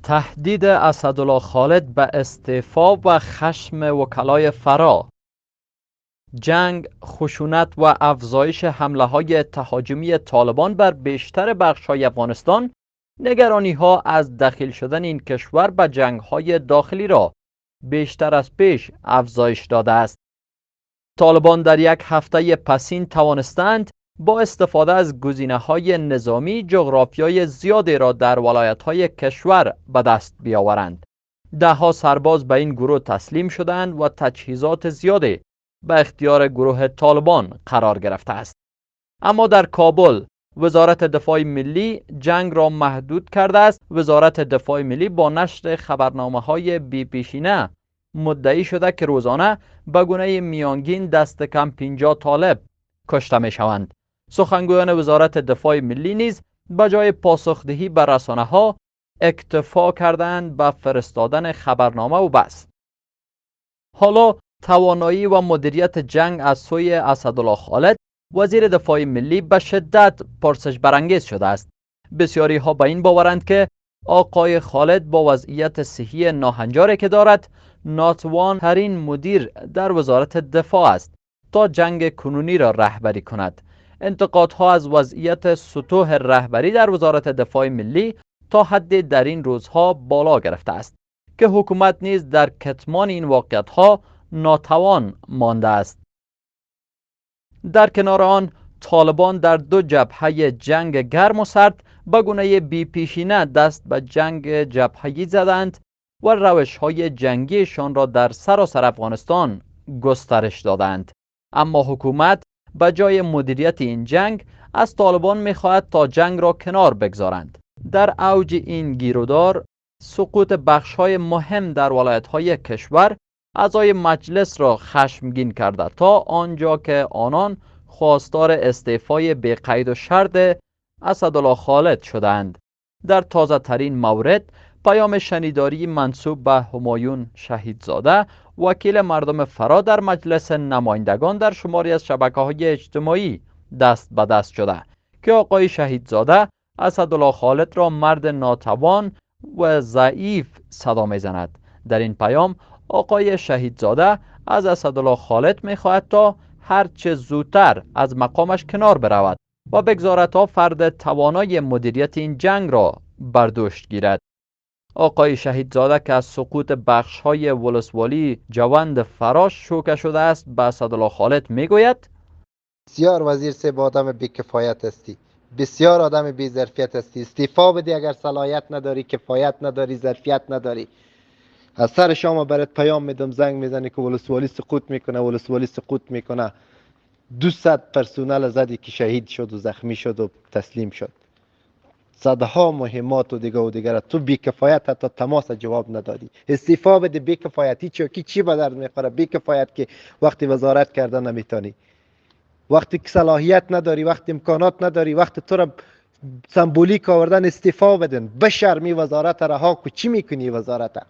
تهدید اسدالله خالد به استعفا و خشم وکلای فرا، جنگ، خشونت و افزایش حمله‌های تهاجمی طالبان بر بیشتر بخش‌های افغانستان نگرانی‌ها از دخیل شدن این کشور به جنگ‌های داخلی را بیشتر از پیش افزایش داده است. طالبان در یک هفته پسین توانستند با استفاده از گزینه‌های نظامی جغرافیای زیادی را در ولایت‌های کشور به دست بیاورند. ده‌ها سرباز به این گروه تسلیم شدند و تجهیزات زیادی به اختیار گروه طالبان قرار گرفته است. اما در کابل وزارت دفاع ملی جنگ را محدود کرده است. وزارت دفاع ملی با نشر خبرنامه‌های بی‌پیشینه مدعی شده که روزانه به گونه میانگین دست کم 50 طالب کشته می‌شوند. سخنگویان وزارت دفاع ملی نیز به جای پاسخدهی به رسانه‌ها اکتفا کردند به فرستادن خبرنامه و بس. حالا توانایی و مدیریت جنگ از سوی اسدالله خالد وزیر دفاع ملی به شدت پرسش برانگیز شده است. بسیاری ها به این باورند که آقای خالد با وضعیت صحی ناهنجاری که دارد ناتوان ترین مدیر در وزارت دفاع است تا جنگ کنونی را رهبری کند. انتقادها از وضعیت سطوح رهبری در وزارت دفاع ملی تا حدی در این روزها بالا گرفته است که حکومت نیز در کتمان این واقعیت‌ها ناتوان مانده است. در کنار آن طالبان در دو جبهه جنگ گرم و سرد به گونه بی‌پیشینه دست به جنگ جبهه‌ای زدند و روش‌های جنگیشان را در سراسر افغانستان گسترش دادند. اما حکومت به جای مدیریت این جنگ از طالبان می‌خواهد تا جنگ را کنار بگذارند. در اوج این گیرودار سقوط بخش‌های مهم در ولایت‌های کشور اعضای مجلس را خشمگین کرده تا آنجا که آنان خواستار استعفای بی قید و شرط اسدالله خالد شدند. در تازه ترین مورد پیام شنیداری منسوب به همایون شهیدزاده وکیل مردم فرا در مجلس نمایندگان در شماری از شبکه‌های اجتماعی دست به دست شده که آقای شهیدزاده اسدالله خالد را مرد ناتوان و ضعیف صدا می‌زند. در این پیام آقای شهیدزاده از اسدالله خالد می‌خواهد تا هرچه زودتر از مقامش کنار برود و بگذارد تا فرد توانای مدیریت این جنگ را بر دوش گیرد. آقای شهیدزاده که از سقوط بخش‌های ولسوالی جوند فراش شوکه شده است به اسدالله خالد میگوید: بسیار وزیر صاحب آدم بی‌کفایت هستی، بسیار آدم بی ظرفیت هستی. استعفا بدی اگر صلاحیت نداری، کفایت نداری، ظرفیت نداری. از سر شما برات پیام میدم، زنگ میزنی که ولسوالی سقوط میکنه، ولسوالی سقوط میکنه. 200 پرسونل زدی که شهید شد و زخمی شد و تسلیم شد. صدها مهمات و دیگر تو بی‌کفایت حتی تماس جواب ندادی. استعفا بده. بی‌کفایتی چی به درد میخوره؟ بی‌کفایت که وقتی وزارت کرده نمیتونی، وقتی که صلاحیت نداری، وقتی امکانات نداری، وقتی تو را سمبولیک آوردن استعفا بدن. بشرمی وزارت رها کو. چی میکنی وزارت؟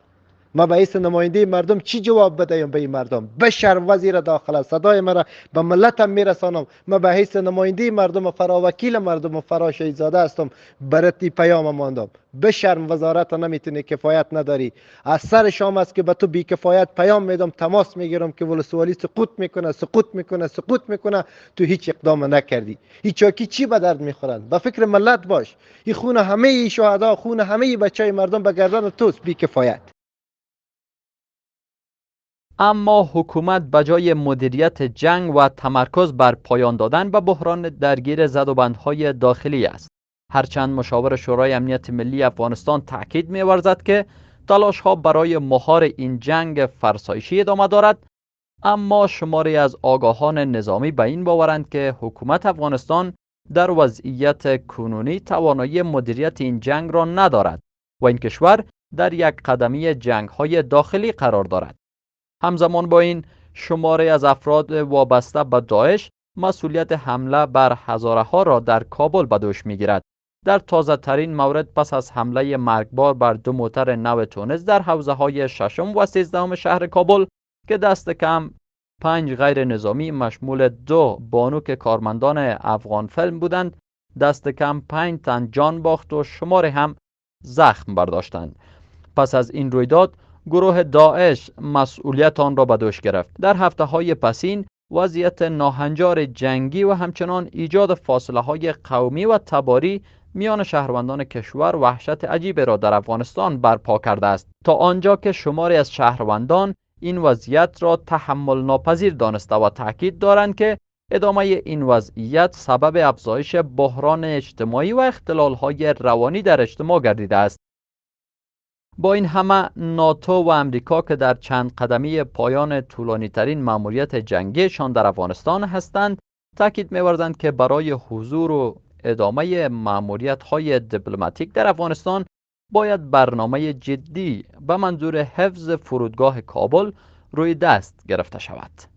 ما به حیث نماینده مردم چی جواب بدهیم به این مردم؟ بشرم وزیر داخله، صدای مرا به ملتم میرسانم. ما به حیث نماینده مردم و فرا وکیل مردم و فرا شهیدزاده هستم، برات پیام ماندم. بشرم وزارت نمیتونی، کفایت نداری. از سر شام است که به تو بی کفایت پیام میدم، تماس میگیرم که ولسوالی سقوط میکنه. تو هیچ اقدام نکردی. هیچاکی چی به درد میخورند؟ به فکر ملت باش. این خون همه شهدا، خون همه بچهای مردم به گردن توست. بی کفایت. اما حکومت به جای مدیریت جنگ و تمرکز بر پایان دادن به بحران درگیر زدوبندهای داخلی است. هرچند مشاور شورای امنیت ملی افغانستان تاکید می‌ورزد که تلاش‌ها برای مهار این جنگ فرسایشی ادامه دارد، اما شماری از آگاهان نظامی به این باورند که حکومت افغانستان در وضعیت کنونی توانایی مدیریت این جنگ را ندارد و این کشور در یک قدمی جنگ‌های داخلی قرار دارد. همزمان با این شماری از افراد وابسته به داعش مسئولیت حمله بر هزاره ها را در کابل به دوش میگیرد. در تازه ترین مورد پس از حمله مرگبار بر دو موتر نو تونس در حوزه های ششم و 13 شهر کابل که دست کم 5 غیر نظامی مشمول 2 بانوک کارمندان افغان فیلم بودند، دست کم 5 تن جان باخت و شماری هم زخم برداشتند. پس از این رویداد گروه داعش مسئولیت آن را به دوش گرفت. در هفته‌های پسین وضعیت ناهنجار جنگی و همچنان ایجاد فاصله‌های قومی و تباری میان شهروندان کشور وحشت عجیبی را در افغانستان برپا کرده است، تا آنجا که شماری از شهروندان این وضعیت را تحمل ناپذیر دانسته و تاکید دارند که ادامه این وضعیت سبب افزایش بحران اجتماعی و اختلال‌های روانی در اجتماع گردیده است. با این همه ناتو و امریکا که در چند قدمی پایان طولانی ترین مأموریت جنگیشان در افغانستان هستند، تاکید می‌ورزند که برای حضور و ادامه مأموریت‌های دیپلماتیک در افغانستان باید برنامه جدی به منظور حفظ فرودگاه کابل روی دست گرفته شود.